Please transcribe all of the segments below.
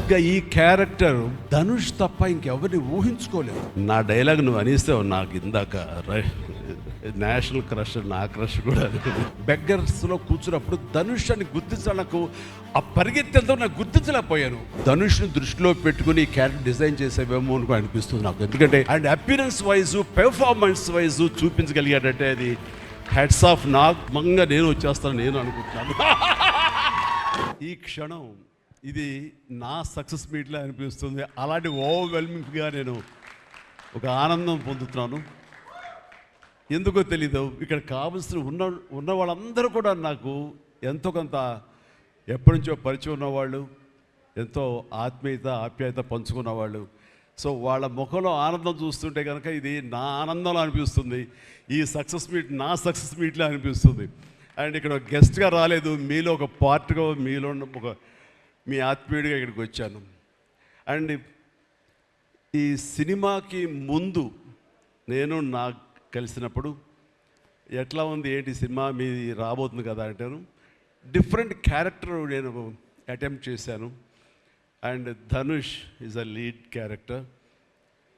ఇంకా ఈ క్యారెక్టర్ ధనుష్ తప్ప ఇంకెవరిని ఊహించుకోలేవు. నా డైలాగ్ నువ్వు అనేస్తావు నాకు ఇందాక, నేషనల్ క్రష్, నా క్రష్ కూడా. బెగ్గర్స్లో కూర్చున్నప్పుడు ధనుష్ అని గుర్తించాలి, నాకు ఆ పరిగెత్తేంతో నాకు గుర్తించలేకపోయాను. ధనుష్ని దృష్టిలో పెట్టుకుని ఈ క్యారెక్టర్ డిజైన్ చేసేవేమో అని అనిపిస్తుంది నాకు. ఎందుకంటే and appearance wise, performance wise చూపించగలిగాడంటే అది హెడ్స్ ఆఫ్. నాకు మంగా నేను వచ్చేస్తాను నేను అనుకుంటున్నాను. ఈ క్షణం ఇది నా సక్సెస్ మీట్లా అనిపిస్తుంది. అలాంటి ఓవర్వెల్మింగ్గా నేను ఒక ఆనందం పొందుతున్నాను. ఎందుకో తెలీదు, ఇక్కడ కావలసిన ఉన్న వాళ్ళందరూ కూడా నాకు ఎంతో కొంత ఎప్పటి నుంచో పరిచయం ఉన్నవాళ్ళు, ఎంతో ఆప్యాయత పంచుకున్నవాళ్ళు. సో వాళ్ళ ముఖంలో ఆనందం చూస్తుంటే కనుక ఇది నా ఆనందంలో అనిపిస్తుంది. ఈ సక్సెస్ మీట్ నా సక్సెస్ మీట్లా అనిపిస్తుంది. అండ్ ఇక్కడ గెస్ట్గా రాలేదు, మీలో ఒక పార్ట్గా, మీలో ఒక మీ ఆత్మీయుడిగా ఇక్కడికి వచ్చాను. అండ్ ఈ సినిమాకి ముందు నేను నాకు కలిసినప్పుడు ఎట్లా ఉంది ఏంటి సినిమా మీది రాబోతుంది కదా అంటాను. డిఫరెంట్ క్యారెక్టర్ నేను అటెంప్ట్ చేశాను. And Dhanush is a lead character.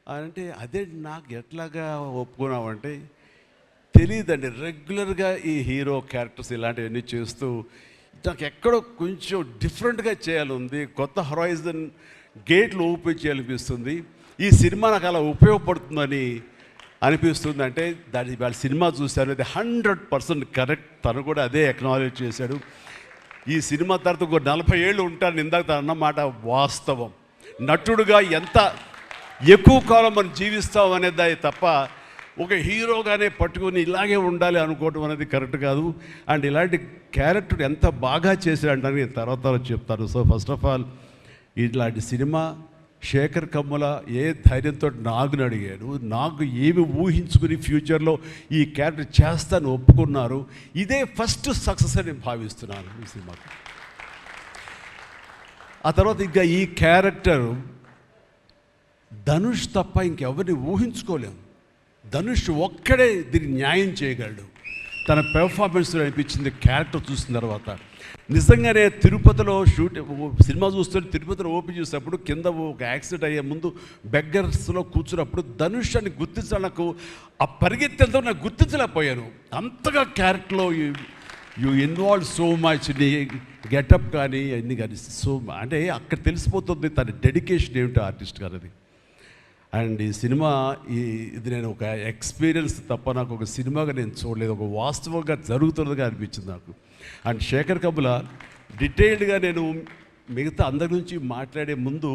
అంటే అదే నాకు ఎట్లాగా ఒప్పుకున్నామంటే తెలియదండి. రెగ్యులర్గా ఈ హీరో క్యారెక్టర్స్ ఇలాంటివన్నీ చేస్తూ నాకు ఎక్కడో కొంచెం డిఫరెంట్గా చేయాలి, కొత్త హొరైజన్ గేట్లు ఓపెన్ చేయాలనిపిస్తుంది. ఈ సినిమా నాకు అలా ఉపయోగపడుతుందని అనిపిస్తుంది. అంటే దాని వాళ్ళ సినిమా చూశాను, అది 100% కరెక్ట్. తను కూడా అదే అక్నాలెడ్జ్ చేశాడు. ఈ సినిమా తర్వాత ఒక 40 ఏళ్ళు ఉంటాను ఇందాక తను అన్నమాట వాస్తవం. నటుడుగా ఎంత ఎక్కువ కాలం మనం జీవిస్తాం అనేది తప్ప ఒక హీరోగానే పట్టుకుని ఇలాగే ఉండాలి అనుకోవటం అనేది కరెక్ట్ కాదు. అండ్ ఇలాంటి క్యారెక్టర్ ఎంత బాగా చేశాడంటే నేను తర్వాత చెప్తాను. సో ఫస్ట్ ఆఫ్ ఆల్ ఇలాంటి సినిమా శేఖర్ కమ్ముల ఏ ధైర్యంతో నాగుని అడిగాడు, నాకు ఏమి ఊహించుకుని ఫ్యూచర్లో ఈ క్యారెక్టర్ చేస్తాను ఒప్పుకున్నారు. ఇదే ఫస్ట్ సక్సెస్ అని నేను భావిస్తున్నాను ఈ సినిమాకి. ఆ తర్వాత ఇంకా ఈ క్యారెక్టర్ ధనుష్ తప్ప ఇంకెవరిని ఊహించుకోలేము. ధనుష్ ఒక్కడే దీన్ని న్యాయం చేయగలడు. తన పెర్ఫార్మెన్స్లో అనిపించింది క్యారెక్టర్ చూసిన తర్వాత. నిజంగానే తిరుపతిలో సినిమా చూస్తుంటే తిరుపతిలో ఓపెన్ చేసినప్పుడు కింద ఒక యాక్సిడెంట్ అయ్యే ముందు బెగ్గర్స్లో కూర్చున్నప్పుడు ధనుష్ అని గుర్తించాలి, నాకు ఆ పరిగెత్తేంతో నాకు గుర్తించలేకపోయాను. అంతగా క్యారెక్టర్లో యూ ఇన్వాల్వ్ సో మచ్. నీ గెటప్ కానీ అన్నీ కానీ సో అంటే అక్కడ తెలిసిపోతుంది తన డెడికేషన్ ఏమిటో ఆర్టిస్ట్ గారిది. అండ్ ఈ సినిమా ఇది నేను ఒక ఎక్స్పీరియన్స్ తప్ప నాకు ఒక సినిమాగా నేను చూడలేదు, ఒక వాస్తవంగా జరుగుతున్నదిగా అనిపించింది నాకు. అండ్ శేఖర్ కమ్ముల డీటెయిల్డ్గా నేను మిగతా అందరి నుంచి మాట్లాడే ముందు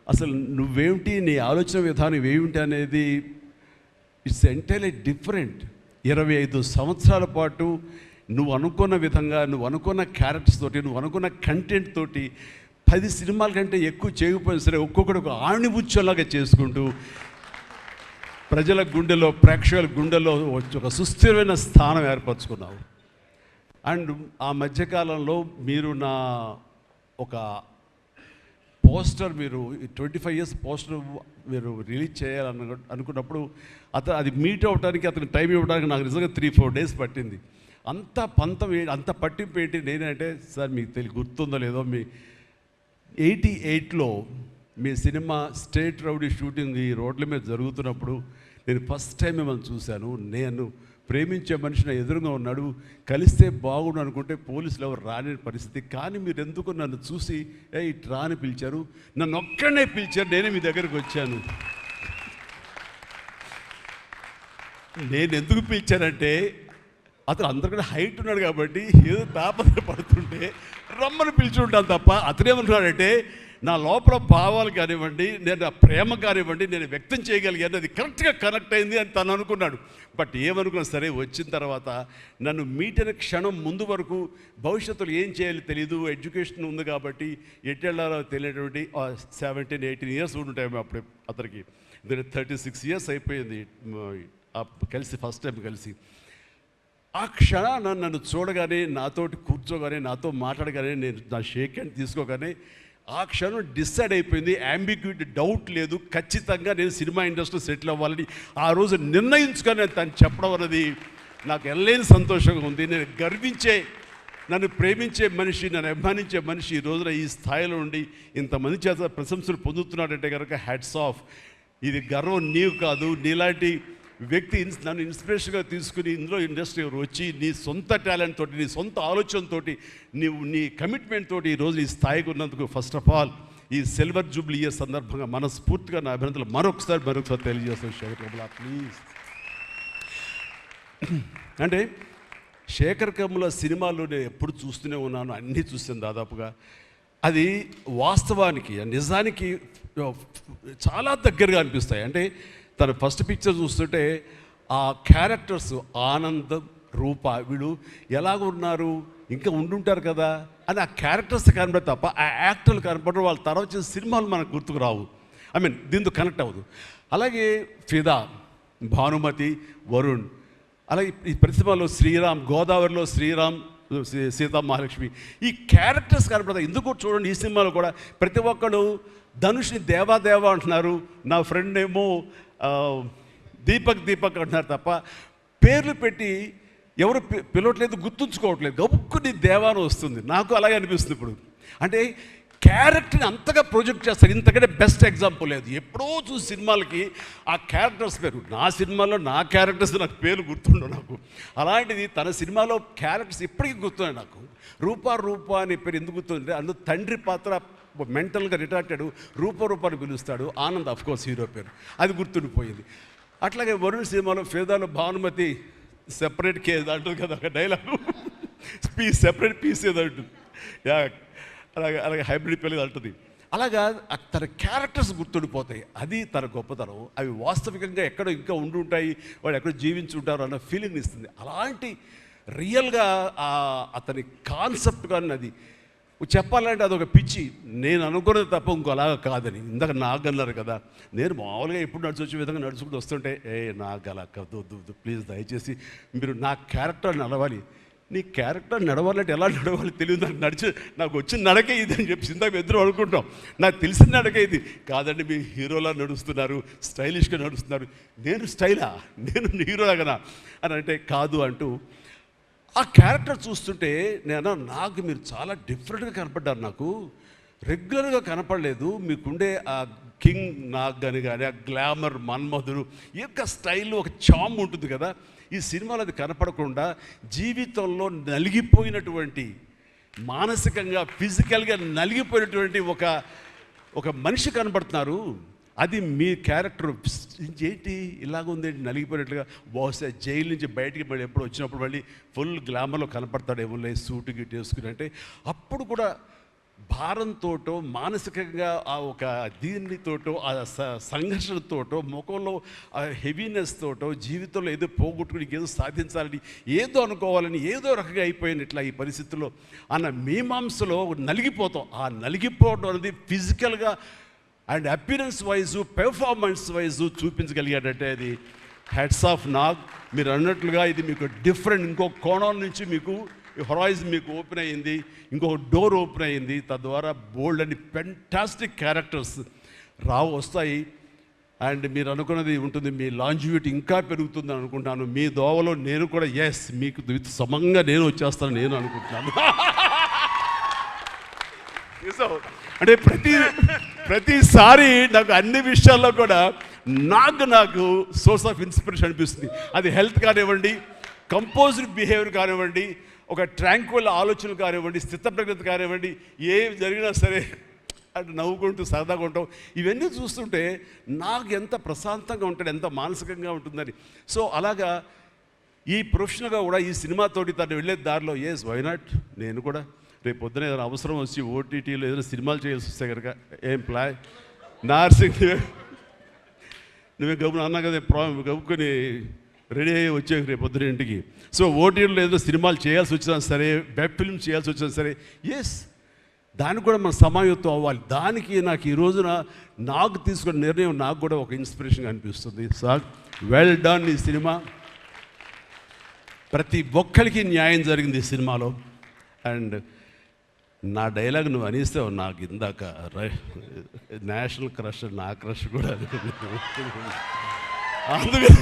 అసలు నువ్వేమిటి, నీ ఆలోచన విధానం ఏమిటి అనేది ఇట్స్ ఎంటైర్లీ డిఫరెంట్. 25 సంవత్సరాల పాటు నువ్వు అనుకున్న విధంగా, నువ్వు అనుకున్న క్యారెక్టర్స్ తోటి, నువ్వు అనుకున్న కంటెంట్ తోటి 10 సినిమాల కంటే ఎక్కువ చేయకపోయినా సరే ఒక్కొక్కటి ఒక ఆణిముచ్చలాగా చేసుకుంటూ ప్రజల గుండెలో, ప్రేక్షకుల గుండెలో ఒక సుస్థిరమైన స్థానం ఏర్పరచుకున్నావు. అండ్ ఆ మధ్యకాలంలో మీరు నా ఒక పోస్టర్, మీరు 25 years పోస్టర్ మీరు రిలీజ్ చేయాలని అనుకున్నప్పుడు అది మీట్ అవ్వడానికి, అతనికి టైం ఇవ్వడానికి నాకు నిజంగా 3-4 days పట్టింది. అంత పంతం అంత పట్టింపు ఏంటి నేనంటే, సార్ మీకు గుర్తుందో లేదో, మీ 88లో మీ సినిమా స్టేట్ రౌడీ షూటింగ్ ఈ రోడ్ల మీద జరుగుతున్నప్పుడు నేను ఫస్ట్ టైం మిమ్మల్ని చూశాను. నేను ప్రేమించే మనిషి నా ఎదురుగా ఉన్నాడు, కలిస్తే బాగుండు అనుకుంటే పోలీసులు ఎవరు రాని పరిస్థితి. కానీ మీరు ఎందుకు నన్ను చూసి ఇటు రాని పిలిచారు, నన్ను ఒక్కడనే పిలిచారు, నేనే మీ దగ్గరికి వచ్చాను. నేను ఎందుకు పిలిచానంటే అతను అందరికన్నా హైట్ ఉన్నాడు కాబట్టి ఏదో తాపత్ర పడుతుంటే రమ్మని పిలిచి ఉంటాను తప్ప అతనేమనుకున్నాడంటే నా లోపల భావాలు కానివ్వండి, నేను ఆ ప్రేమ కానివ్వండి నేను వ్యక్తం చేయగలిగాను, అది కరెక్ట్గా కనెక్ట్ అయింది అని తను అనుకున్నాడు. బట్ ఏమనుకున్నా సరే వచ్చిన తర్వాత నన్ను మీట్ అయిన క్షణం ముందు వరకు భవిష్యత్తులో ఏం చేయాలో తెలియదు, ఎడ్యుకేషన్ ఉంది కాబట్టి ఎట్టెళ్ళాలో తెలియటువంటి 17-18 years ఉంటాయి అప్పుడు అతనికి. 36 years అయిపోయింది కలిసి, ఫస్ట్ టైం కలిసి. ఆ క్షణాన నన్ను చూడగానే, నాతోటి కూర్చోగానే, నాతో మాట్లాడగానే, నేను నా షేక్ హ్యాండ్ తీసుకోగానే ఆ క్షణం డిసైడ్ అయిపోయింది. అంబిగ్యూటీ డౌట్ లేదు, ఖచ్చితంగా నేను సినిమా ఇండస్ట్రీలో సెటిల్ అవ్వాలని ఆ రోజు నిర్ణయించుకొని తను చెప్పడం అనేది నాకు ఎల్లేని సంతోషంగా ఉంది. నేను గర్వించే నన్ను ప్రేమించే మనిషి, నన్ను అభిమానించే మనిషి ఈ రోజున ఈ స్థాయిలో ఉండి ఇంతమంది చేత ప్రశంసలు పొందుతున్నాడంటే కనుక హ్యాట్స్ ఆఫ్. ఇది గర్వం నీవు కాదు, నీలాంటి వ్యక్తి నన్ను ఇన్స్పిరేషన్గా తీసుకుని ఇందులో ఇండస్ట్రీ వచ్చి నీ సొంత టాలెంట్ తోటి, నీ సొంత ఆలోచనతోటి, నీ కమిట్మెంట్ తోటి ఈరోజు ఈ స్థాయికి ఉన్నందుకు ఫస్ట్ ఆఫ్ ఆల్ ఈ సిల్వర్ జూబ్లీ ఇయర్ సందర్భంగా మనస్ఫూర్తిగా నా అభినందనలు మరొకసారి తెలియజేస్తాను శేఖర్ కమ్ముల. ప్లీజ్. అంటే శేఖర్ కమ్ముల సినిమాలు నేను ఎప్పుడు చూస్తూనే ఉన్నాను, అన్నీ చూస్తాను దాదాపుగా. అది వాస్తవానికి నిజానికి చాలా దగ్గరగా అనిపిస్తాయి. అంటే తన ఫస్ట్ పిక్చర్ చూస్తుంటే ఆ క్యారెక్టర్స్ ఆనందం, రూప వీళ్ళు ఎలాగున్నారు, ఇంకా ఉండుంటారు కదా అని ఆ క్యారెక్టర్స్ కనబడి తప్ప ఆ యాక్టర్లు కనపడరు. వాళ్ళ తర్వాత వచ్చిన సినిమాలు మనకు గుర్తుకు రావు, దీంతో కనెక్ట్ అవ్వదు. అలాగే ఫిదా, భానుమతి, వరుణ్, అలాగే ఈ ప్రతిమలో శ్రీరామ్, గోదావరిలో శ్రీరామ్, సీతా మహాలక్ష్మి, ఈ క్యారెక్టర్స్ కనపడతాయి. ఎందుకు చూడండి ఈ సినిమాలో కూడా ప్రతి ఒక్కరు ధనుష్ని దేవా అంటున్నారు, నా ఫ్రెండ్ ఏమో దీపక్ అంటున్నారు తప్ప పేర్లు పెట్టి ఎవరు పిలవట్లేదు, గుర్తుంచుకోవట్లేదు. గబుక్కుని దేవాను వస్తుంది. నాకు అలాగే అనిపిస్తుంది ఇప్పుడు. అంటే క్యారెక్టర్ని అంతగా ప్రొజెక్ట్ చేస్తారు. ఇంతకంటే బెస్ట్ ఎగ్జాంపుల్ లేదు. ఎప్పుడో చూసి సినిమాలకి ఆ క్యారెక్టర్స్ పేరు, నా సినిమాలో నా క్యారెక్టర్స్ నాకు పేరు గుర్తుండవు నాకు. అలాంటిది తన సినిమాలో క్యారెక్టర్స్ ఇప్పటికీ గుర్తున్నాయి నాకు. రూపా అనే పేరు ఎందుకు గుర్తుందంటే అందులో తండ్రి పాత్ర మెంటల్గా రిటార్టెడ్ రూపాన్ని పిలుస్తాడు. ఆనంద్ అఫ్కోర్స్ హీరో పేరు, అది గుర్తుండిపోయింది. అట్లాగే వరుణ్ సినిమాలో ఫిదాలో భానుమతి సెపరేట్ కేజ్ అంటుంది కదా ఒక డైలాగు, సెపరేట్ పీస్ ఏదో అంటుంది. అలాగే హైబ్రిడ్ పెళ్ళి అంటుంది. అలాగా తన క్యారెక్టర్స్ గుర్తుండిపోతాయి. అది తన గొప్పతనం. అవి వాస్తవికంగా ఎక్కడో ఇంకా ఉండుంటాయి, వాళ్ళు ఎక్కడో జీవించుంటారు అన్న ఫీలింగ్ ఇస్తుంది. అలాంటి రియల్గా అతని కాన్సెప్ట్ కానీ అది చెప్పాలంటే అదొక పిచ్చి. నేను అనుకున్నది తప్ప ఇంకోలాగా కాదని. ఇందాక నాకు అన్నారు కదా, నేను మామూలుగా ఎప్పుడు నడిచి వచ్చే విధంగా నడుచుకుంటూ వస్తుంటే నాకు అలా వద్దు ప్లీజ్, దయచేసి మీరు నా క్యారెక్టర్ నడవాలి. నీ క్యారెక్టర్ నడవాలంటే ఎలా నడవాలి తెలియదు నాకు. నాకు వచ్చిన నడకే ఇది అని చెప్పి ఇందాక ఎదురు అనుకుంటాం. నాకు తెలిసిన నడకే ఇది కాదండి. మీ హీరోలా నడుస్తున్నారు, స్టైలిష్గా నడుస్తున్నారు. నేను స్టైలా, నేను హీరోలాగనా అని అంటే కాదు అంటూ ఆ క్యారెక్టర్ చూస్తుంటే నాకు మీరు చాలా డిఫరెంట్గా కనపడ్డారు. నాకు రెగ్యులర్గా కనపడలేదు. మీకుండే ఆ కింగ్ నాగ్ అని కానీ ఆ గ్లామర్ మన్మధుడు ఈ యొక్క స్టైల్లో ఒక చామ్ ఉంటుంది కదా, ఈ సినిమాలో అది కనపడకుండా జీవితంలో నలిగిపోయినటువంటి, మానసికంగా ఫిజికల్గా నలిగిపోయినటువంటి ఒక మనిషి కనపడుతున్నారు. అది మీ క్యారెక్టర్. ఏంటి ఇలాగుందేంటి నలిగిపోయినట్లుగా, బహుశా జైలు నుంచి బయటికి మళ్ళీ ఎప్పుడు వచ్చినప్పుడు మళ్ళీ ఫుల్ గ్లామర్లో కనపడతాడేమో సూటు గిట్టు వేసుకుని. అంటే అప్పుడు కూడా భారంతోటో మానసికంగా ఆ ఒక దీనితోటో ఆ సంఘర్షణతోటో ముఖంలో ఆ హెవీనెస్ తోటో జీవితంలో ఏదో పోగొట్టుకుని ఏదో సాధించాలని ఏదో అనుకోవాలని ఏదో రకంగా అయిపోయిన ఇట్లా ఈ పరిస్థితుల్లో అన్న మీమాంసలో నలిగిపోతాం. ఆ నలిగిపోవడం అనేది ఫిజికల్గా and appearance wise performance wise చూపించగలిగాడంటే అది హ్యాట్స్ ఆఫ్ నాగ్. మీరు అన్నట్లుగా ఇది మీకు డిఫరెంట్, ఇంకో కోణం నుంచి మీకు హొరైజన్ మీకు ఓపెన్ అయ్యింది, ఇంకొక డోర్ ఓపెన్ అయ్యింది. తద్వారా బోల్డ్ అని ఫెంటాస్టిక్ క్యారెక్టర్స్ వస్తాయి. అండ్ మీరు అనుకున్నది ఉంటుంది, మీ లాంజివిటీ ఇంకా పెరుగుతుంది అనుకుంటాను. మీ దోవలో నేను కూడా మీకు సమంగా నేను వచ్చేస్తాను నేను అనుకుంటున్నాను. అంటే ప్రతిసారి నాకు అన్ని విషయాల్లో కూడా నాకు సోర్స్ ఆఫ్ ఇన్స్పిరేషన్ అనిపిస్తుంది. అది హెల్త్ కానివ్వండి, కంపోజ్డ్ బిహేవియర్ కానివ్వండి, ఒక ట్రాంక్విల్ ఆలోచనలు కానివ్వండి, స్థితప్రజ్ఞత కానివ్వండి, ఏం జరిగినా సరే అంటే నవ్వుకుంటూ సరదాగా ఉంటాం. ఇవన్నీ చూస్తుంటే నాకు ఎంత ప్రశాంతంగా ఉంటుంది, ఎంత మానసికంగా ఉంటుందని. సో అలాగా ఈ ప్రొఫెషనల్గా కూడా ఈ సినిమాతోటి తను వెళ్ళే దారిలో వై నాట్ నేను కూడా రేపు పొద్దున ఏదైనా అవసరం వచ్చి ఓటీటీలో ఏదైనా సినిమాలు చేయాల్సి వస్తే కనుక ఏం ప్లాన్ నార్సింగ్ నువ్వే గబుని అన్నా కదా గబుకొని రెడీ అయ్యి వచ్చే రేపు పొద్దున ఇంటికి. సో ఓటీటీలో ఏదైనా సినిమాలు చేయాల్సి వచ్చినా సరే, వెబ్ ఫిల్మ్ చేయాల్సి వచ్చినా సరే దానికి కూడా మనం సమాయత్తం అవ్వాలి. దానికి నాకు ఈ రోజున నాకు తీసుకున్న నిర్ణయం నాకు కూడా ఒక ఇన్స్పిరేషన్ అనిపిస్తుంది. Sir well done. ఈ సినిమా ప్రతి ఒక్కరికి న్యాయం జరిగింది ఈ సినిమాలో. అండ్ నా డైలాగ్ నువ్వు అనిస్తే నాకు ఇందాక నేషనల్ క్రష్, నా క్రష్ కూడా అందుకని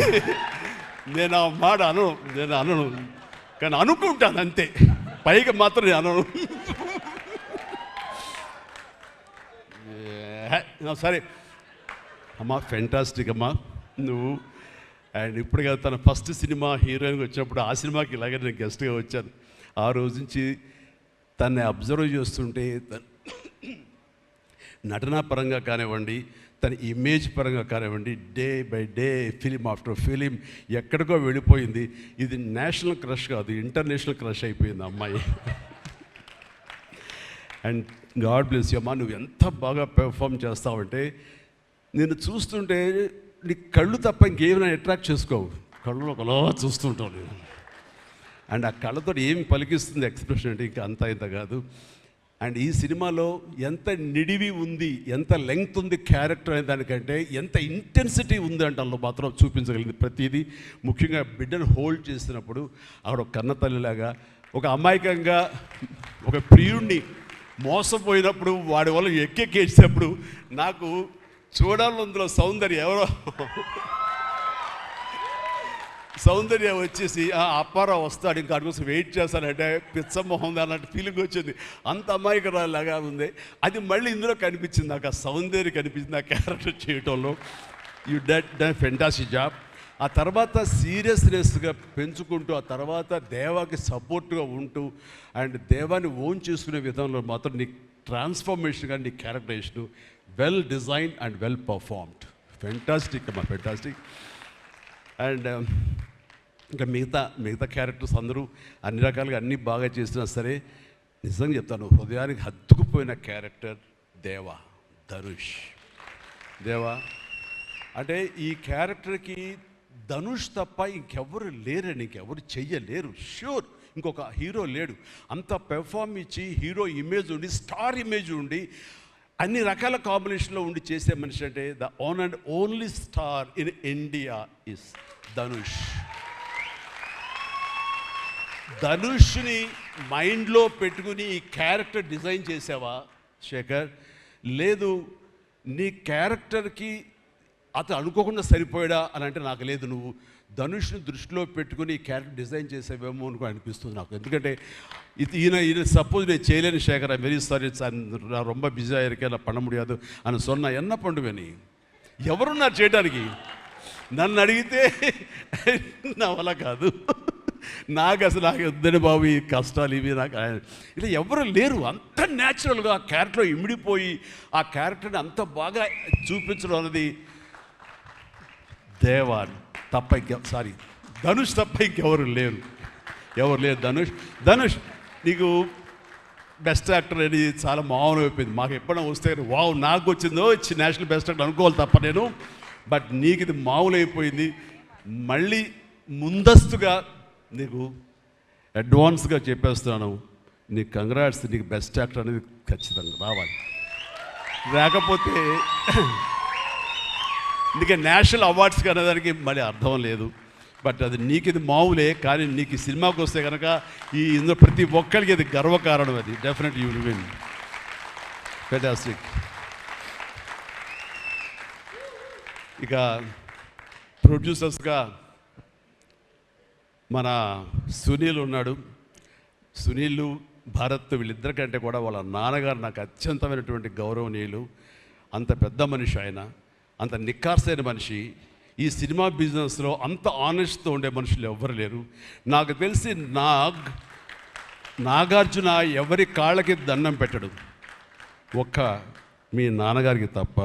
నేను ఆ మాట నేను అనను, కానీ అనుకుంటాను అంతే. పైకి మాత్రం నేను అనను. సరే అమ్మా, ఫెంటాస్టిక్ అమ్మా నువ్వు. అండ్ ఇప్పుడు కదా తన ఫస్ట్ సినిమా హీరోయిన్గా వచ్చినప్పుడు ఆ సినిమాకి ఇలాగే నేను గెస్ట్గా వచ్చాను. ఆ రోజు నుంచి తనని అబ్జర్వ్ చేస్తుంటే నటనా పరంగా కానివ్వండి, తన ఇమేజ్ పరంగా కానివ్వండి, day by day film after film ఎక్కడికో వెళ్ళిపోయింది. ఇది నేషనల్ క్రష్ కాదు, ఇంటర్నేషనల్ క్రష్ అయిపోయింది అమ్మాయి. అండ్ గాడ్ బ్లెస్ యూ అమ్మా. నువ్వు ఎంత బాగా పెర్ఫామ్ చేస్తావంటే నేను చూస్తుంటే నీ కళ్ళు తప్ప ఇంకేమైనా అట్రాక్ట్ చేసుకోవు, కళ్ళు ఒకలా చూస్తుంటావు నేను. అండ్ ఆ కళ్ళతో ఏమి పలికిస్తుంది ఎక్స్ప్రెషన్ అంటే ఇంకా అంత ఇంత కాదు. అండ్ ఈ సినిమాలో ఎంత నిడివి ఉంది, ఎంత లెంగ్త్ ఉంది క్యారెక్టర్ అనే దానికంటే ఎంత ఇంటెన్సిటీ ఉంది అంటే అందులో మాత్రం చూపించగలిగింది ప్రతిదీ. ముఖ్యంగా బిడ్డను హోల్డ్ చేసినప్పుడు అక్కడ ఒక కన్న తల్లిలాగా, ఒక అమాయకంగా ఒక ప్రియుడిని మోసపోయినప్పుడు వాడి వల్ల ఎక్కేసేటప్పుడు నాకు చూడాలని అందులో సౌందర్య వచ్చేసి అప్పారావు వస్తాడు ఇంకా కోసం వెయిట్ చేస్తానంటే పిచ్చమొహం అన్నట్టు ఫీలింగ్ వచ్చింది. అంత అమాయకురాలాగా ఉంది. అది మళ్ళీ ఇందులో కనిపించింది నాకు, ఆ సౌందర్య కనిపించింది ఆ క్యారెక్టర్ చేయటంలో. You done fantastic job. ఆ తర్వాత సీరియస్నెస్గా పెంచుకుంటూ, ఆ తర్వాత దేవాకి సపోర్ట్గా ఉంటూ అండ్ దేవాన్ని ఓన్ చేసుకునే విధంలో మాత్రం నీ ట్రాన్స్ఫర్మేషన్ కానీ నీ characterisation well designed and well performed. Fantastic అమ్మా, ఫెంటాస్టిక్. అండ్ ఇంకా మిగతా క్యారెక్టర్స్ అందరూ అన్ని రకాలుగా అన్నీ బాగా చేసినా సరే నిజంగా చెప్తాను, హృదయానికి హత్తుకుపోయిన క్యారెక్టర్ ధనుష్. అంటే ఈ క్యారెక్టర్కి ధనుష్ తప్ప ఇంకెవరు లేరని, ఇంకెవరు చెయ్యలేరు. ష్యూర్ ఇంకొక హీరో లేడు. అంత పెర్ఫార్మ్ ఇచ్చి హీరో ఇమేజ్ ఉండి, స్టార్ ఇమేజ్ ఉండి, అన్ని రకాల కాంబినేషన్లో ఉండి చేసే మనిషి అంటే the one and only star in India is Dhanush. ధనుష్ని మైండ్లో పెట్టుకుని ఈ క్యారెక్టర్ డిజైన్ చేసావా శేఖర్? లేదు, నీ క్యారెక్టర్కి అతను అనుకోకుండా సరిపోయాడా అని అంటే నాకు లేదు. నువ్వు ధనుష్ని దృష్టిలో పెట్టుకుని ఈ క్యారెక్టర్ డిజైన్ చేసేవేమో అనుకో అనిపిస్తుంది నాకు. ఎందుకంటే ఈయన సపోజ్ నేను చేయలేని శేఖర్, ఐ వెరీ సారీ, నా ரொம்ப బిజీగా இருக்கேன், நான் பண்ண முடியாது అని சொன்னா என்ன பண்ணுவேని? ఎవరున్నారు చేయడానికి? నన్ను అడిగితే నా వల్ల కాదు, నాకు వద్దని బాబు ఈ కష్టాలు ఇవి నాకు ఇలా ఎవరు లేరు. అంత న్యాచురల్గా ఆ క్యారెక్టర్లో ఇమిడిపోయి ఆ క్యారెక్టర్ని అంత బాగా చూపించడం అనేది ధనుష్ తప్ప ఇంకెవరు లేరు. ధనుష్ నీకు బెస్ట్ యాక్టర్ అని చాలా మామూలు అయిపోయింది. మాకు ఎప్పుడైనా వస్తే వావ్ నాకు వచ్చిందో నేషనల్ బెస్ట్ యాక్టర్ అనుకోవాలి తప్ప నేను. బట్ నీకు ఇది మామూలు అయిపోయింది. మళ్ళీ ముందస్తుగా నీకు అడ్వాన్స్గా చెప్పేస్తున్నాను, నీకు కంగ్రాట్స్. నీకు బెస్ట్ యాక్టర్ అనేది ఖచ్చితంగా రావాలి. లేకపోతే నీకు నేషనల్ అవార్డ్స్ అనేదానికి మళ్ళీ అర్థం లేదు. బట్ అది నీకు ఇది మామూలే, కానీ నీకు ఈ సినిమాకి వస్తే కనుక ఇందులో ప్రతి ఒక్కరికి ఇది గర్వకారణం. అది definite you will win. Fantastic. ఇక ప్రొడ్యూసర్స్గా మన సునీల్ ఉన్నాడు. సునీల్, భారత్ వీళ్ళిద్దరికంటే కూడా వాళ్ళ నాన్నగారు నాకు అత్యంతమైనటువంటి గౌరవనీయులు. అంత పెద్ద మనిషి ఆయన, అంత నిక్కార్సైన మనిషి. ఈ సినిమా బిజినెస్లో అంత ఆనెస్ట్తో ఉండే మనుషులు ఎవ్వరు లేరు నాకు తెలిసి. నాగార్జున ఎవరి కాళ్ళకి దండం పెట్టడు, ఒక్క మీ నాన్నగారికి తప్ప.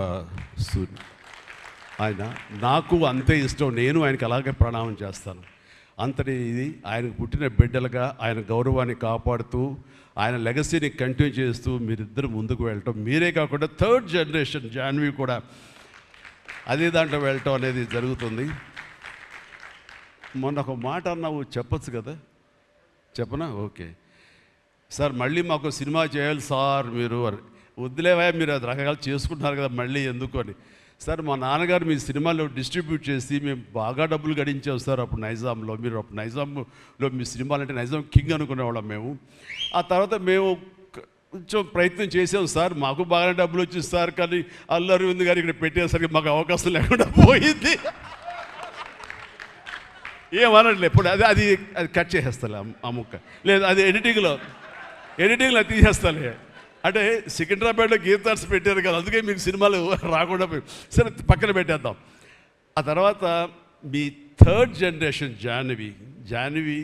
ఆయన నాకు అంతే ఇష్టం, నేను ఆయనకి అలాగే ప్రణామం చేస్తాను. అంతటి ఇది ఆయనకు పుట్టిన బిడ్డలుగా ఆయన గౌరవాన్ని కాపాడుతూ ఆయన లెగసీని కంటిన్యూ చేస్తూ మీరిద్దరు ముందుకు వెళ్ళటం, మీరే కాకుండా థర్డ్ జనరేషన్ జాన్వి కూడా అదే దాంట్లో వెళ్ళటం అనేది జరుగుతుంది. మొన్న ఒక మాట అన్నావు, చెప్పచ్చు కదా? చెప్పనా? ఓకే సార్, మళ్ళీ మాకు సినిమా చేయాలి సార్ మీరు. వద్దులేవా, మీరు అది రకరకాలు చేసుకుంటున్నారు కదా మళ్ళీ ఎందుకు అని. సార్ మా నాన్నగారు మీ సినిమాలో డిస్ట్రిబ్యూట్ చేసి మేము బాగా డబ్బులు గడించాం సార్ అప్పుడు నైజాంలో. మీరు అప్పుడు నైజాంలో మీ సినిమాలు అంటే నైజాం కింగ్ అనుకునేవాళ్ళం మేము. ఆ తర్వాత మేము కొంచెం ప్రయత్నం చేసాం సార్, మాకు బాగానే డబ్బులు వచ్చింది సార్, కానీ అల్లు అరవింద్ గారు ఇక్కడ పెట్టేసరికి మాకు అవకాశం లేకుండా పోయింది. ఏమనట్లే ఇప్పుడు అది అది అది కట్ చేసేస్తాలే ఆ ముక్క లేదు అది ఎడిటింగ్లో తీసేస్తాలే. అంటే సికింద్రాబాద్లో గీతార్స్ పెట్టారు కదా, అందుకే మీకు సినిమాలు రాకుండా సరే పక్కన పెట్టేద్దాం. ఆ తర్వాత మీ థర్డ్ జనరేషన్ జాహ్నవి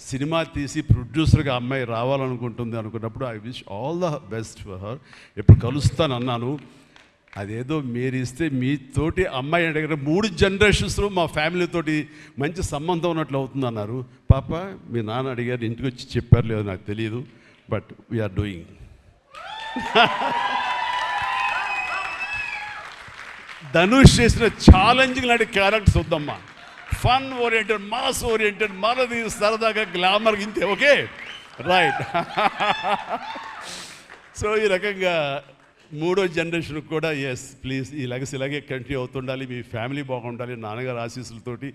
సినిమా తీసి ప్రొడ్యూసర్గా అమ్మాయి రావాలనుకుంటుంది అనుకున్నప్పుడు I wish all the best for her. ఎప్పుడు కలుస్తాను అన్నాను, అదేదో మీరు ఇస్తే మీతోటి అమ్మాయి అడిగిన 3 జనరేషన్స్లో మా ఫ్యామిలీతోటి మంచి సంబంధం ఉన్నట్లు అవుతుంది అన్నారు. పాప మీ నాన్న అడిగారు, ఇంటికి వచ్చి చెప్పారు లేదో నాకు తెలియదు, బట్ వీఆర్ డూయింగ్. ధనుష్ చేసిన ఛాలెంజింగ్ లాంటి క్యారెక్టర్స్ వద్దమ్మా, ఫన్ ఓరియంటెడ్, మాస్ ఓరియంటెడ్, మనది సరదాగా గ్లామర్ ఇంతే. Okay right. సో ఈ రకంగా 3వ జనరేషన్ కూడా ఎస్ ప్లీజ్ ఈ లెగసీ ఇలాగే కంటిన్యూ అవుతుండాలి, మీ ఫ్యామిలీ బాగుండాలి నాన్నగారు ఆశీస్సులతోటి.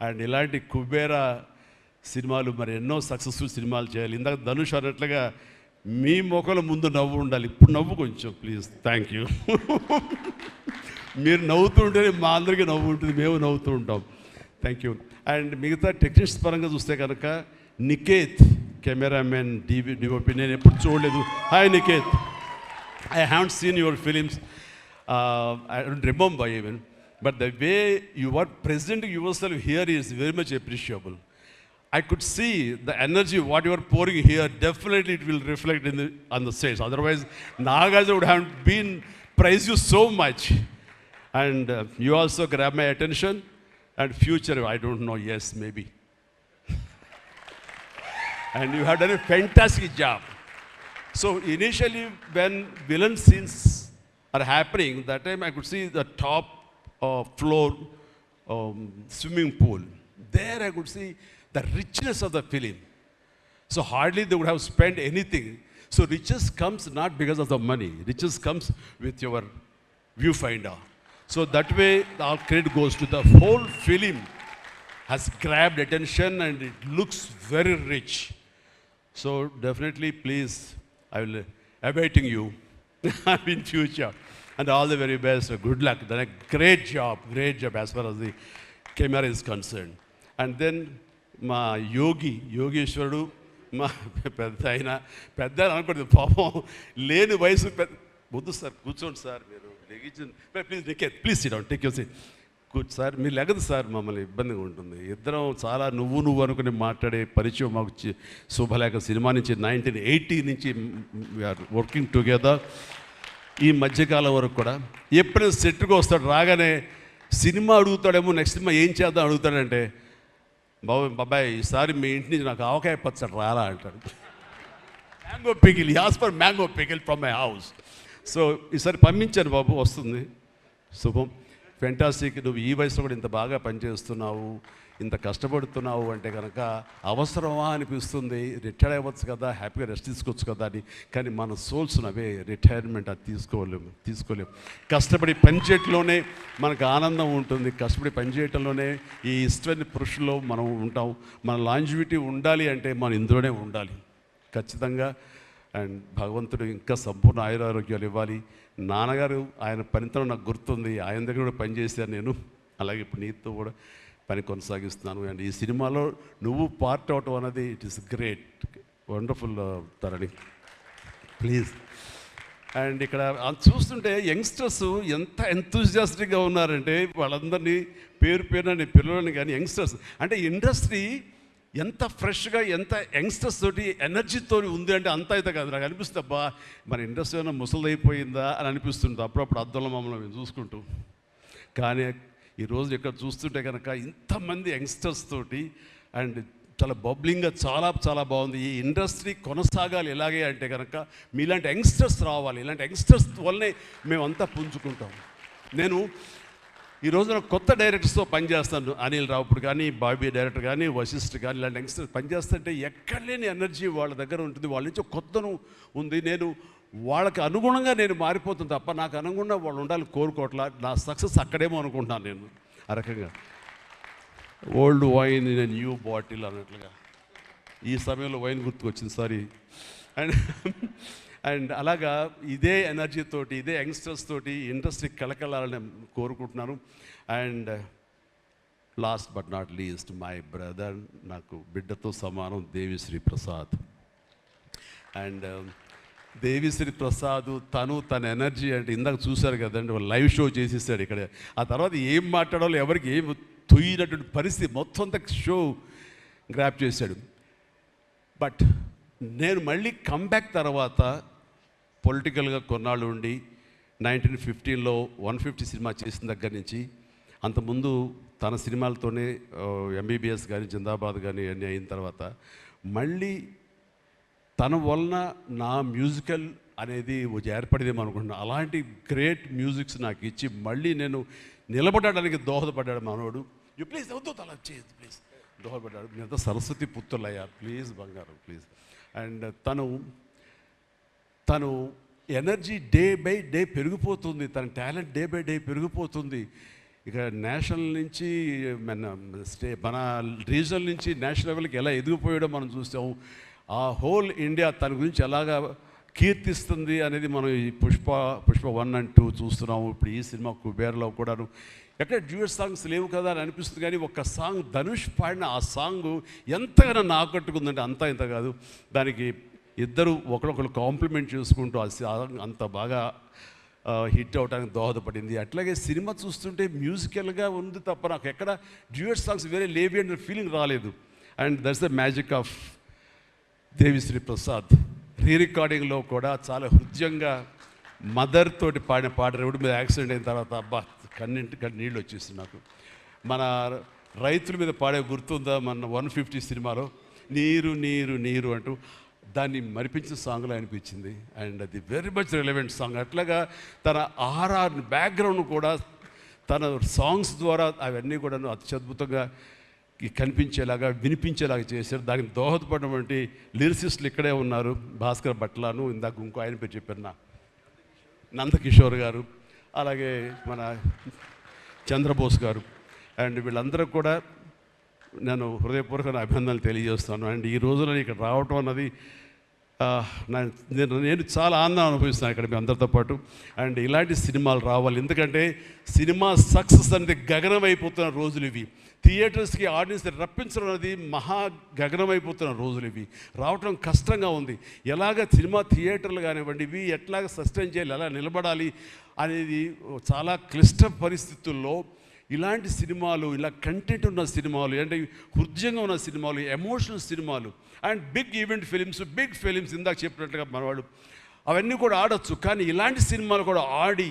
అండ్ ఇలాంటి కుబేరా సినిమాలు మరి ఎన్నో సక్సెస్ఫుల్ సినిమాలు చేయాలి. ఇందాక ధనుష్ అన్నట్లుగా మీ మొక్కల ముందు నవ్వు ఉండాలి. ఇప్పుడు నవ్వు కొంచెం ప్లీజ్. Thank you. మీరు నవ్వుతూ ఉంటేనే మా అందరికీ నవ్వు ఉంటుంది, మేము నవ్వుతూ ఉంటాం. Thank you. అండ్ మిగతా టెక్నీషియన్స్ పరంగా చూస్తే కనుక నికేత్ కెమెరామెన్ డిఓపి నేను ఎప్పుడు చూడలేదు. Hi Niket, I haven't seen your films. I don't remember even. But the way you are presenting yourself here is very much appreciable. I could see the energy, what you are pouring here, definitely it will reflect on the stage. Otherwise, Nagarjuna would have been praised you so much. And you also grab my attention. And future, I don't know, yes, maybe. And you have done a fantastic job. So initially when villain scenes are happening, that time I could see the top floor swimming pool. There I could see the richness of the film. So hardly they would have spent anything. So riches comes not because of the money. Riches comes with your viewfinder. So that way our credit goes to the whole film has grabbed attention and it looks very rich. So definitely please, I will awaiting you in future, and all the very best. Good luck. Then a great job as far as the camera is concerned. And then మా యోగేశ్వరుడు మా పెద్ద అనుకోండి పాపం లేని వయసు వద్దు sir కూర్చోండి sir మీరు please Niket please sit down take your seat sir మీరు లెగదు సార్ మమ్మల్ని ఇబ్బందిగా ఉంటుంది. ఇద్దరం చాలా నువ్వు అనుకుని మాట్లాడే పరిచయం మాకు శుభలేఖ సినిమా నుంచి 1980 నుంచి వీఆర్ వర్కింగ్ టుగెదర్. ఈ మధ్యకాలం వరకు కూడా ఎప్పుడైనా సెట్కి వస్తాడు, రాగానే సినిమా అడుగుతాడేమో, నెక్స్ట్ సినిమా ఏం చేద్దాం అడుగుతాడంటే, బాబాయ్ ఈసారి మీ ఇంటి నుంచి నాకు ఆవకాయ పచ్చడి రాలా అంటాడు. Mango pickle, as for mango pickle from my house. So ఈసారి పంపించాను బాబు, వస్తుంది. శుభం. ఫెంటాస్టిక్. నువ్వు ఈ వయసులో కూడా ఇంత బాగా పనిచేస్తున్నావు, ఇంత కష్టపడుతున్నావు అంటే కనుక అవసరమా అనిపిస్తుంది. రిటైర్ అవ్వచ్చు కదా, హ్యాపీగా రెస్ట్ తీసుకోవచ్చు కదా అని. కానీ మన సోల్స్ అవే రిటైర్మెంట్ అది తీసుకోలేము. కష్టపడి పనిచేయటంలోనే మనకు ఆనందం ఉంటుంది, కష్టపడి పనిచేయటంలోనే ఈ ఇష్టమైన పురుషుల్లో మనం ఉంటాం. మన లాంజివిటీ ఉండాలి అంటే మనం ఇందులోనే ఉండాలి ఖచ్చితంగా. అండ్ భగవంతుడు ఇంకా సంపూర్ణ ఆయురారోగ్యాలు ఇవ్వాలి. నాన్నగారు ఆయన పనితనం నాకు గుర్తుంది, ఆయన దగ్గర కూడా పనిచేశాను నేను, అలాగే ఇప్పుడు నీతో కూడా పని కొనసాగిస్తున్నాను. అండ్ ఈ సినిమాలో నువ్వు పార్ట్ అవటం అన్నది it is great, wonderful Tharani, please. And ఇక్కడ చూస్తుంటే యంగ్స్టర్స్ ఎంత ఎంతూజియాస్టిక్గా ఉన్నారంటే, వాళ్ళందరినీ పేరున నేను పిల్లలని కానీ యంగ్స్టర్స్ అంటే ఇండస్ట్రీ ఎంత ఫ్రెష్గా, ఎంత యంగ్స్టర్స్ తోటి ఎనర్జీతో ఉంది అంటే అంత అయితే కాదు. నాకు అనిపిస్తుంది అబ్బా మన ఇండస్ట్రీ ఏమైనా ముసలిదైపోయిందా అని అనిపిస్తుంది అప్పుడప్పుడు అద్దంలో మమ్మల్ని మేము చూసుకుంటూ. కానీ ఈరోజు ఇక్కడ చూస్తుంటే కనుక ఇంతమంది యంగ్స్టర్స్ తోటి అండ్ చాలా బబ్లింగ్గా చాలా బాగుంది. ఈ ఇండస్ట్రీ కొనసాగాలి ఎలాగే అంటే కనుక మీలాంటి యంగ్స్టర్స్ రావాలి. ఇలాంటి యంగ్స్టర్స్ వల్లనే మేమంతా పుంజుకుంటాం. నేను ఈ రోజున కొత్త డైరెక్టర్స్తో పనిచేస్తాను, అనిల్ రావుపూడి కానీ, బాబీ డైరెక్టర్ కానీ, వశిష్ఠ్ కానీ, ఇలాంటి యంగ్స్టర్స్ పనిచేస్తుంటే ఎక్కడ లేని ఎనర్జీ వాళ్ళ దగ్గర ఉంటుంది, వాళ్ళ నుంచి కొత్తను ఉంది. నేను వాళ్ళకి అనుగుణంగా నేను మారిపోతుంది తప్ప నాకు అనుగుణంగా వాళ్ళు ఉండాలని కోరుకోవట్లా. నా సక్సెస్ అక్కడేమో అనుకుంటున్నాను నేను. ఆ రకంగా old wine in new bottle అన్నట్లుగా ఈ సమయంలో వైన్ గుర్తుకొచ్చింది, సారీ. అండ్ అలాగా ఇదే ఎనర్జీతోటి, ఇదే యంగ్స్టర్స్ తోటి ఇండస్ట్రీ కళకళాలని కోరుకుంటున్నాను. And last but not least my brother, నాకు బిడ్డతో సమానం, దేవిశ్రీ ప్రసాద్. అండ్ దేవిశ్రీ ప్రసాద్ తన ఎనర్జీ అంటే ఇందాక చూశారు కదండి, లైవ్ షో చేసేసాడు ఇక్కడ. ఆ తర్వాత ఏం మాట్లాడాలో ఎవరికి ఏం తొయ్యినటువంటి పరిస్థితి, మొత్తం అంతా షో గ్రాప్ చేశాడు. బట్ నేను మళ్ళీ కమ్బ్యాక్ తర్వాత పొలిటికల్గా కొన్నాళ్ళు ఉండి 1915లో 150 సినిమా చేసిన దగ్గర నుంచి, అంతకుముందు తన సినిమాలతోనే ఎంబీబీఎస్ కానీ జిందాబాద్ కానీ అన్నీ అయిన తర్వాత మళ్ళీ తన వలన నా మ్యూజికల్ అనేది ఏర్పడేదేమో అనుకుంటున్నాను. అలాంటి గ్రేట్ మ్యూజిక్స్ నాకు ఇచ్చి మళ్ళీ నేను నిలబడడానికి దోహదపడ్డాడు మనోడు. యూ ప్లీజ్ వద్దు అలా చేయదు ప్లీజ్, దోహదపడ్డాడు. మీరంతా సరస్వతి పుత్రులయ్యా, ప్లీజ్ బంగారం ప్లీజ్. అండ్ తను ఎనర్జీ డే బై డే పెరిగిపోతుంది, తన టాలెంట్ డే బై డే పెరిగిపోతుంది. ఇక నేషనల్ నుంచి మన రీజనల్ నుంచి నేషనల్ లెవెల్కి ఎలా ఎదిగిపోయాడో మనం చూసాము. ఆ హోల్ ఇండియా తన గురించి ఎలాగా కీర్తిస్తుంది అనేది మనం ఈ పుష్ప 1 and 2 చూస్తున్నాము. ఇప్పుడు ఈ సినిమా కుబేర్లో కూడాను ఎక్కడ డ్యూయట్ సాంగ్స్ లేవు కదా అని అనిపిస్తుంది, కానీ ఒక సాంగ్ ధనుష్ పాడిన ఆ సాంగ్ ఎంతగానో నాకు ఆకట్టుకుందంటే అంతా ఇంత కాదు. దానికి ఇద్దరు ఒకరొకరు కాంప్లిమెంట్ చేసుకుంటూ ఆ సాంగ్ అంత బాగా హిట్ అవడానికి దోహదపడింది. అట్లాగే సినిమా చూస్తుంటే మ్యూజికల్గా ఉంది తప్ప నాకు ఎక్కడ డ్యూయట్ సాంగ్స్ వేరే లేవి అనే ఫీలింగ్ రాలేదు. And that's the magic of Devi Sri Prasad. రీ రికార్డింగ్లో కూడా చాలా హృదయంగా మదర్ తోటి పాడిన పాట రోడ్డు మీద యాక్సిడెంట్ అయిన తర్వాత అబ్బా కన్నింటి నీళ్ళు వచ్చేస్తుంది నాకు. మన రైతుల మీద పాడే గుర్తుందా మన 150 సినిమాలో, నీరు నీరు నీరు అంటూ దాన్ని మరిపించిన సాంగ్లో అనిపించింది. అండ్ అది వెరీ మచ్ రిలవెంట్ సాంగ్. అట్లాగా తన ఆర్ఆర్ బ్యాక్గ్రౌండ్ కూడా తన సాంగ్స్ ద్వారా అవన్నీ కూడా అత్యద్భుతంగా కనిపించేలాగా వినిపించేలాగా చేశారు. దానికి దోహదపడినటువంటి లిరిసిస్టులు ఇక్కడే ఉన్నారు. భాస్కర్ భట్లాను, ఇందాక ఇంకో ఆయన పేరు చెప్పారు నందకిషోర్ గారు, అలాగే మన చంద్రబోస్ గారు. అండ్ వీళ్ళందరూ కూడా నేను హృదయపూర్వక అభినందనలు తెలియజేస్తాను. అండ్ ఈ రోజున ఇక్కడ రావటం అన్నది నేను చాలా ఆనందం అనుభవిస్తున్నాను ఇక్కడ మీ అందరితో పాటు. అండ్ ఇలాంటి సినిమాలు రావాలి, ఎందుకంటే సినిమా సక్సెస్ అనేది గగనమైపోతున్న రోజులు ఇవి. థియేటర్స్కి ఆడియన్స్ రప్పించడం అనేది మహా గగనమైపోతున్న రోజులు ఇవి. రావటం కష్టంగా ఉంది. ఎలాగ సినిమా థియేటర్లు కానివ్వండి ఇవి ఎట్లాగ సస్టైన్ చేయాలి, ఎలా నిలబడాలి అనేది చాలా క్లిష్ట పరిస్థితుల్లో ఇలాంటి సినిమాలు, ఇలా కంటెంట్ ఉన్న సినిమాలు, అంటే హృదయంగా ఉన్న సినిమాలు, ఎమోషనల్ సినిమాలు and big event big films ఇందాక చెప్పినట్లుగా మనవాడు అవన్నీ కూడా ఆడొచ్చు. కానీ ఇలాంటి సినిమాలు కూడా ఆడి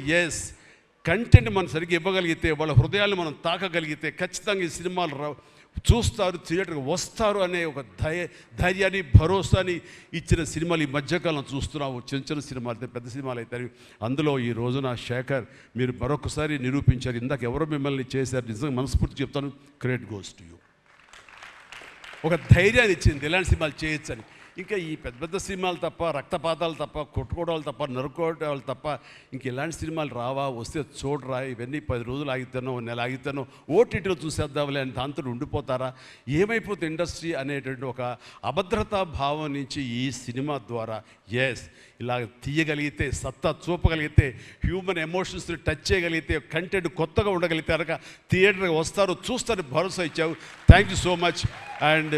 కంటెంట్ మనం సరిగ్గా ఇవ్వగలిగితే, వాళ్ళ హృదయాలను మనం తాకగలిగితే ఖచ్చితంగా ఈ సినిమాలు చూస్తారు, థియేటర్కి వస్తారు అనే ఒక ధైర్యాన్ని భరోసాని ఇచ్చిన సినిమాలు ఈ మధ్యకాలం చూస్తున్నాము. చిన్న చిన్న సినిమాలు అయితే పెద్ద సినిమాలు అవుతాయి. అందులో ఈ రోజున శేఖర్ మీరు మరొకసారి నిరూపించారు. ఇందాక ఎవరో మిమ్మల్ని చేశారు, నిజంగా మనస్ఫూర్తి చెప్తాను, క్రెడిట్ గోస్ టు యూ. ఒక ధైర్యాన్ని ఇచ్చింది ఇలాంటి సినిమాలు చేయొచ్చని. ఇంకా ఈ పెద్ద పెద్ద సినిమాలు తప్ప, రక్తపాతాలు తప్ప, కొట్టుకోవడాలు తప్ప, నరుకోవడాలు తప్ప ఇంక ఇలాంటి సినిమాలు రావా, వస్తే చూడరా, ఇవన్నీ 10 రోజులు ఆగితేనో నెల ఆగితేనో ఓటీటీలో చూసేద్దాంలే అని దాంతో ఉండిపోతారా, ఏమైపోతే ఇండస్ట్రీ అనేటువంటి ఒక అభద్రతా భావం నుంచి ఈ సినిమా ద్వారా ఇలా తీయగలిగితే, సత్తా చూపగలిగితే, హ్యూమన్ ఎమోషన్స్ని టచ్ చేయగలిగితే, కంటెంట్ కొత్తగా ఉండగలిగితే కనుక థియేటర్కి వస్తారు, చూస్తారు భరోసా ఇచ్చావు. Thank you so much. And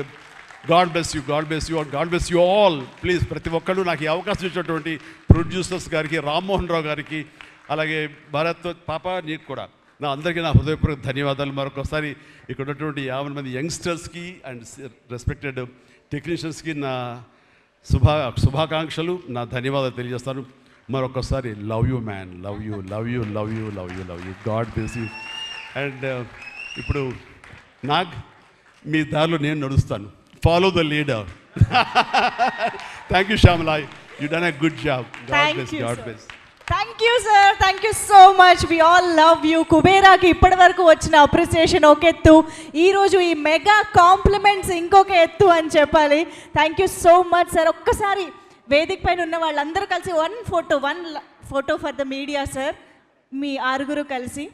God bless you, God bless you, and God bless you all. Please ప్రతి ఒక్కళ్ళు నాకు ఈ అవకాశం ఇచ్చినటువంటి ప్రొడ్యూసర్స్ గారికి, రామ్మోహన్ రావు గారికి, అలాగే భారత్ పాప నీకు కూడా అందరికీ నా హృదయపూర్వక ధన్యవాదాలు. మరొకసారి ఇక్కడ ఉన్నటువంటి 50 మంది యంగ్స్టర్స్కి అండ్ రెస్పెక్టెడ్ టెక్నీషియన్స్కి నా శుభాకాంక్షలు, నా ధన్యవాదాలు తెలియజేస్తాను. మరొకసారి love you man, love you love you love you love you love you. God bless you. And ఇప్పుడు మీ దారిలో నేను నడుస్తాను. Follow the leader. Thank you, Shamala. You done a good job. God bless. God bless. Thank you, sir. Thank you so much. We all love you. కుబేరాకి ఇప్పటి వరకు వచ్చిన appreciation ఒక ఎత్తు, ఈరోజు ఈ మెగా కాంప్లిమెంట్స్ ఇంకొక ఎత్తు అని చెప్పాలి. Thank you so much sir. ఒక్కసారి వేదిక పైన ఉన్న వాళ్ళందరూ కలిసి one photo for the media sir, మీ 6 కలిసి.